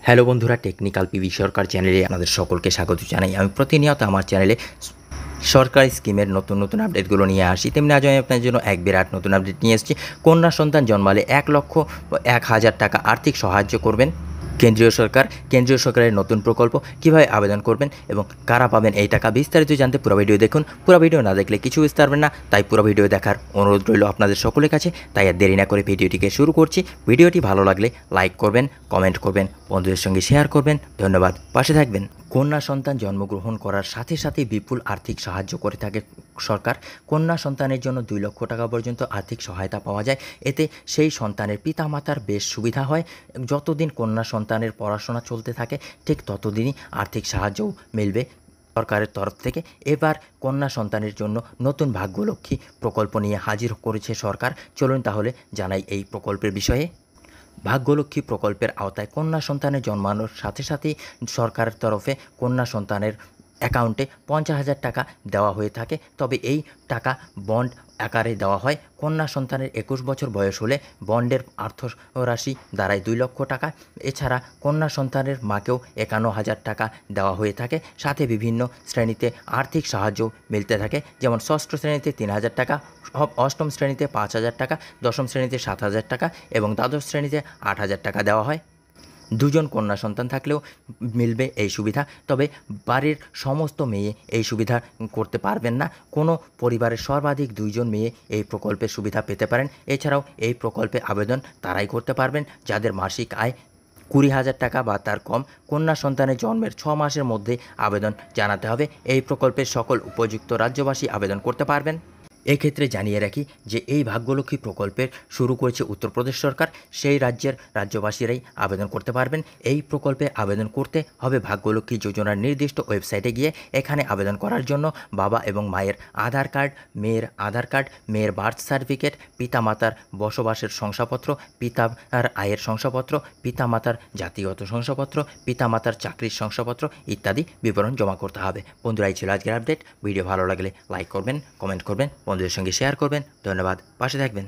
Hello বন্ধুরা, technical PV সরকার চ্যানেলে আপনাদের সকলকে স্বাগত জানাই। আমি প্রতিনিয়ত আমার চ্যানেলে সরকারি স্কিমের নতুন আপডেটগুলো নিয়ে আসি। তেমনি আজ আমি আপনার জন্য এক বিরাট নতুন আপডেট নিয়ে এসেছি। কন্যা সন্তান জন্মালে 1,01,000 টাকা আর্থিক সাহায্য করবেন কেন্দ্রীয় সরকারের নতুন প্রকল্প। কিভাবে আবেদন করবেন এবং কারা পাবেন এই টাকা, বিস্তারিত জানতে পুরো ভিডিও দেখুন। পুরো ভিডিও না দেখলে কিছু বুঝতে পারবেন না, তাই পুরো ভিডিও দেখার অনুরোধ রইল আপনাদের সকলের কাছে। তাই আর দেরি না করে ভিডিওটিকে শুরু করছি। ভিডিওটি ভালো লাগলে লাইক করবেন, কমেন্ট করবেন, বন্ধুদের সঙ্গে শেয়ার করবেন। ধন্যবাদ, পাশে থাকবেন। কন্যা সন্তান জন্মগ্রহণ করার সাথে সাথে বিপুল আর্থিক সাহায্য করে থাকে সরকার। কন্যা সন্তানের জন্য 2 লক্ষ টাকা পর্যন্ত আর্থিক সহায়তা পাওয়া যায়। এতে সেই সন্তানের পিতামাতার বেশ সুবিধা হয়। যতদিন কন্যা সন্তানের পড়াশোনা চলতে থাকে ঠিক ততদিনই আর্থিক সাহায্যও মিলবে সরকারের তরফ থেকে। এবার কন্যা সন্তানের জন্য নতুন ভাগ্যলক্ষ্মী প্রকল্প নিয়ে হাজির করেছে সরকার। চলুন তাহলে জানাই এই প্রকল্পের বিষয়ে। ভাগ্যলক্ষ্মী প্রকল্পের আওতায় কন্যা সন্তানের জন্মানোর সাথে সাথেই সরকারের তরফে কন্যা সন্তানের অ্যাকাউন্টে 50,000 টাকা দেওয়া হয়ে থাকে। তবে এই টাকা বন্ড আকারে দেওয়া হয়। কন্যা সন্তানের 21 বছর বয়স হলে বন্ডের অর্থরাশি দাঁড়ায় 2 লক্ষ টাকা। এছাড়া কন্যা সন্তানের মাকেও 51,000 টাকা দেওয়া হয়ে থাকে। সাথে বিভিন্ন শ্রেণীতে আর্থিক সাহায্য মিলতে থাকে, যেমন ষষ্ঠ শ্রেণীতে 3,000 টাকা, অষ্টম শ্রেণীতে 5,000 টাকা, দশম শ্রেণীতে 7,000 টাকা এবং দ্বাদশ শ্রেণীতে 8,000 টাকা দেওয়া হয়। 2 জন কন্যা সন্তান থাকলেও মিলবে এই সুবিধা। তবে বাড়ির সমস্ত মেয়ে এই সুবিধা করতে পারবেন না। কোনো পরিবারের সর্বাধিক 2 জন মেয়ে এই প্রকল্পের সুবিধা পেতে পারেন। এছাড়াও এই প্রকল্পে আবেদন তারাই করতে পারবেন যাদের মাসিক আয় 20,000 টাকা বা তার কম। কন্যা সন্তানের জন্মের 6 মাসের মধ্যে আবেদন জানাতে হবে। এই প্রকল্পের সকল উপযুক্ত রাজ্যবাসী আবেদন করতে পারবেন। এক্ষেত্রে জানিয়ে রাখি যে এই ভাগ্যলক্ষ্মী প্রকল্পের শুরু করেছে উত্তরপ্রদেশ সরকার। সেই রাজ্যের রাজ্যবাসীরাই আবেদন করতে পারবেন। এই প্রকল্পে আবেদন করতে হবে ভাগ্যলক্ষ্মী যোজনার নির্দিষ্ট ওয়েবসাইটে গিয়ে। এখানে আবেদন করার জন্য বাবা এবং মায়ের আধার কার্ড, মেয়ের আধার কার্ড, মেয়ের বার্থ সার্টিফিকেট, পিতামাতার বসবাসের শংসাপত্র, পিতার আয়ের শংসাপত্র, পিতামাতার জাতিগত শংসাপত্র, পিতামাতার চাকরির শংসাপত্র ইত্যাদি বিবরণ জমা করতে হবে। বন্ধুরা, এই ছিল আজকের আপডেট। ভিডিও ভালো লাগলে লাইক করবেন, কমেন্ট করবেন, বন্ধুদের সঙ্গে শেয়ার করবেন। ধন্যবাদ, পাশে থাকবেন।